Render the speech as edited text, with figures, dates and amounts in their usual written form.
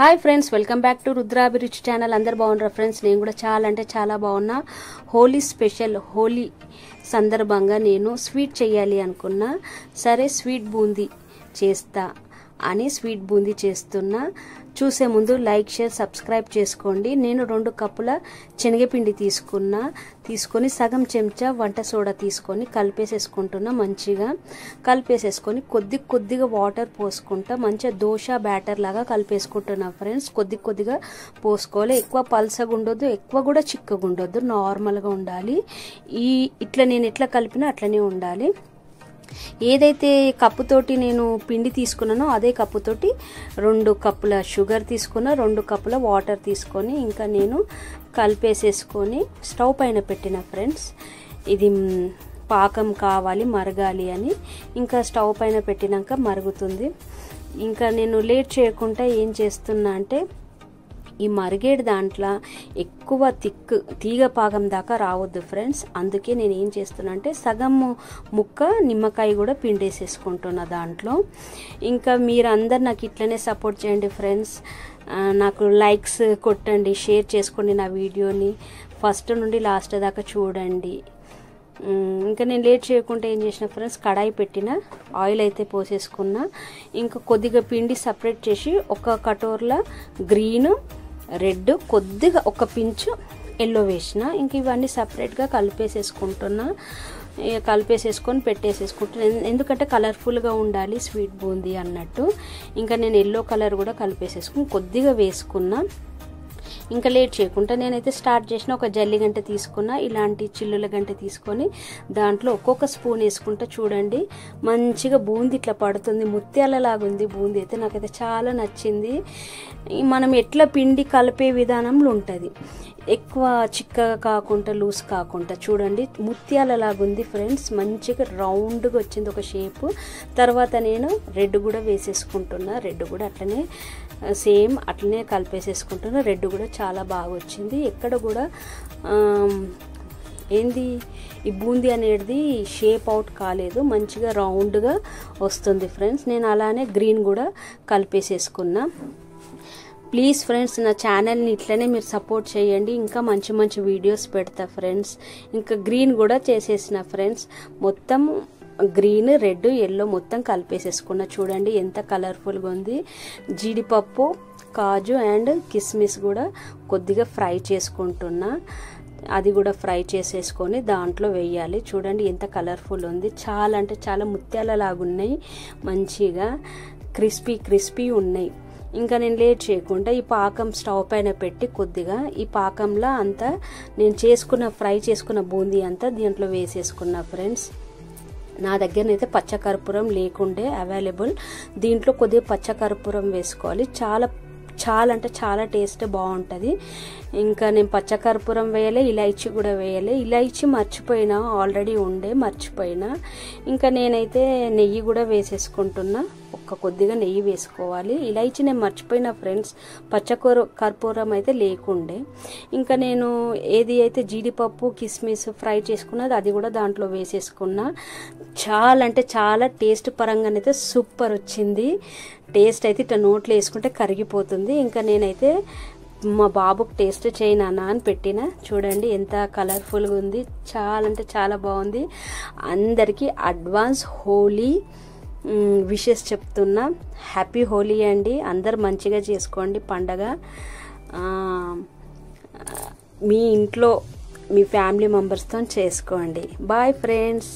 Hi friends, welcome back to Rudrabhiruchi channel. అందరు బాగున్నారా friends? నేను కూడా చాలా అంటే చాలా బాగున్నా. హోలీ స్పెషల్, హోలీ సందర్భంగా నేను స్వీట్ చేయాలి అనుకున్నా. సరే స్వీట్ బూందీ చేస్తా అని స్వీట్ బూందీ చేస్తున్నా. చూసే ముందు లైక్, షేర్, సబ్స్క్రైబ్ చేసుకోండి. నేను 2 కప్పుల శనగపిండి తీసుకొని సగం చెంచా వంట సోడా తీసుకొని కలిపేసేసుకుంటున్నా. మంచిగా కలిపేసేసుకొని కొద్దిగా వాటర్ పోసుకుంటా మంచిగా దోశ బ్యాటర్ లాగా కలిపేసుకుంటున్నా ఫ్రెండ్స్. కొద్దిగా పోసుకోవాలి. ఎక్కువ పల్సగా ఉండొద్దు, ఎక్కువ కూడా చిక్కగా ఉండొద్దు, నార్మల్గా ఉండాలి. ఇట్లా నేను ఎట్లా కలిపినా అట్లనే ఉండాలి. ఏదైతే కప్పుతోటి నేను పిండి తీసుకున్నానో అదే కప్పుతోటి 2 కప్పుల షుగర్ తీసుకున్నా, 2 కప్పుల వాటర్ తీసుకొని ఇంకా నేను కలిపేసేసుకొని స్టవ్ పైన పెట్టిన ఫ్రెండ్స్. ఇది పాకం కావాలి, మరగాలి అని. ఇంకా స్టవ్ పైన పెట్టినాక మరుగుతుంది. ఇంకా నేను లేట్ చేయకుండా ఏం చేస్తున్నా అంటే ఈ మరిగేడు దాంట్లో ఎక్కువ తీగ పాకం దాకా రావద్దు ఫ్రెండ్స్. అందుకే నేను ఏం చేస్తున్నా అంటే సగం ముక్క నిమ్మకాయ కూడా పిండేసేసుకుంటున్నా దాంట్లో. ఇంకా మీరందరు నాకు ఇట్లనే సపోర్ట్ చేయండి ఫ్రెండ్స్. నాకు లైక్స్ కొట్టండి, షేర్ చేసుకోండి నా వీడియోని. ఫస్ట్ నుండి లాస్ట్ దాకా చూడండి. ఇంకా నేను లేట్ చేయకుండా ఏం చేసిన ఫ్రెండ్స్, కడాయి పెట్టిన, ఆయిల్ అయితే పోసేసుకున్నా. ఇంకా కొద్దిగా పిండి సపరేట్ చేసి ఒక కటోర్లో గ్రీన్, రెడ్, కొద్దిగా ఒక పించు ఎల్లో వేసిన. ఇంక ఇవన్నీ సపరేట్గా కలిపేసేసుకుంటున్నా. కలిపేసేసుకొని పెట్టేసేసుకుంటున్నాను, ఎందుకంటే కలర్ఫుల్గా ఉండాలి స్వీట్ బూందీ అన్నట్టు. ఇంకా నేను ఎల్లో కలర్ కూడా కలిపేసేసుకుని కొద్దిగా వేసుకున్నా. ఇంకా లేట్ చేయకుండా నేనైతే స్టార్ట్ చేసిన. ఒక జల్లి గంట తీసుకున్నా, ఇలాంటి చిల్లుల గంట తీసుకొని దాంట్లో ఒక్కొక్క స్పూన్ వేసుకుంటా. చూడండి మంచిగా బూందీ ఇట్లా పడుతుంది, ముత్యాలలాగుంది బూందీ అయితే. నాకైతే చాలా నచ్చింది. మనం ఎట్లా పిండి కలిపే విధానంలో ఉంటుంది, ఎక్కువ చిక్కగా కాకుండా లూజ్ కాకుండా. చూడండి ముత్యాలలాగుంది ఫ్రెండ్స్, మంచిగా రౌండ్గా వచ్చింది ఒక షేపు. తర్వాత నేను రెడ్ కూడా వేసేసుకుంటున్నా. రెడ్ కూడా అట్లనే సేమ్ అట్లనే కలిపేసేసుకుంటున్నా. రెడ్ కూడా చాలా బాగా వచ్చింది. ఎక్కడ కూడా ఈ బూందీ అనేది షేప్ అవుట్ కాలేదు, మంచిగా రౌండ్గా వస్తుంది ఫ్రెండ్స్. నేను అలానే గ్రీన్ కూడా కలిపేసేసుకున్నా. ప్లీజ్ ఫ్రెండ్స్, నా ఛానల్ని ఇట్లనే మీరు సపోర్ట్ చేయండి. ఇంకా మంచి వీడియోస్ పెడతా ఫ్రెండ్స్. ఇంకా గ్రీన్ కూడా చేసేసిన ఫ్రెండ్స్. మొత్తం గ్రీన్, రెడ్, ఎల్లో మొత్తం కలిపేసేసుకున్నా. చూడండి ఎంత కలర్ఫుల్గా ఉంది. జీడిపప్పు, కాజు అండ్ కిస్మిస్ కూడా కొద్దిగా ఫ్రై చేసుకుంటున్నా. అది కూడా ఫ్రై చేసేసుకొని దాంట్లో వేయాలి. చూడండి ఎంత కలర్ఫుల్ ఉంది. చాలా అంటే చాలా ముత్యాలలాగున్నాయి, మంచిగా క్రిస్పీ ఉన్నాయి. ఇంకా నేను లేట్ చేయకుండా ఈ పాకం స్టవ్ పైన పెట్టి కొద్దిగా ఈ పాకంలో అంతా నేను ఫ్రై చేసుకున్న బూందీ అంతా దీంట్లో వేసేసుకున్నా ఫ్రెండ్స్. నా దగ్గరనైతే పచ్చకర్పూరం లేకుండే అవైలబుల్. దీంట్లో కొద్దిగా పచ్చకర్పూరం వేసుకోవాలి. చాలా అంటే చాలా టేస్ట్ బాగుంటుంది. ఇంకా నేను పచ్చకర్పూరం వేయలే, ఇలైచి కూడా వేయలే. ఇలైచి ఆల్రెడీ మర్చిపోయినా. ఇంకా నేనైతే నెయ్యి కూడా వేసేసుకుంటున్నా. కొద్దిగా నెయ్యి వేసుకోవాలి. ఇలైచి నేను మర్చిపోయినా ఫ్రెండ్స్, కర్పూరం అయితే లేకుండే. ఇంకా నేను ఏది అయితే జీడిపప్పు, కిస్మిస్ ఫ్రై చేసుకున్నది అది కూడా దాంట్లో వేసేసుకున్నా. చాలా అంటే చాలా టేస్ట్ పరంగానైతే సూపర్ వచ్చింది. టేస్ట్ అయితే ఇట్లా నోట్లో వేసుకుంటే కరిగిపోతుంది. ఇంకా నేనైతే మా బాబుకి టేస్ట్ చేయనా అని పెట్టిన. చూడండి ఎంత కలర్ఫుల్గా ఉంది, చాలా అంటే చాలా బాగుంది. అందరికీ అడ్వాన్స్ హోలీ విషెస్ చెప్తున్నా. హ్యాపీ హోలీ అండి. అందరు మంచిగా చేసుకోండి పండగ. మీ ఇంట్లో మీ ఫ్యామిలీ మెంబర్స్తో చేసుకోండి. Bye friends.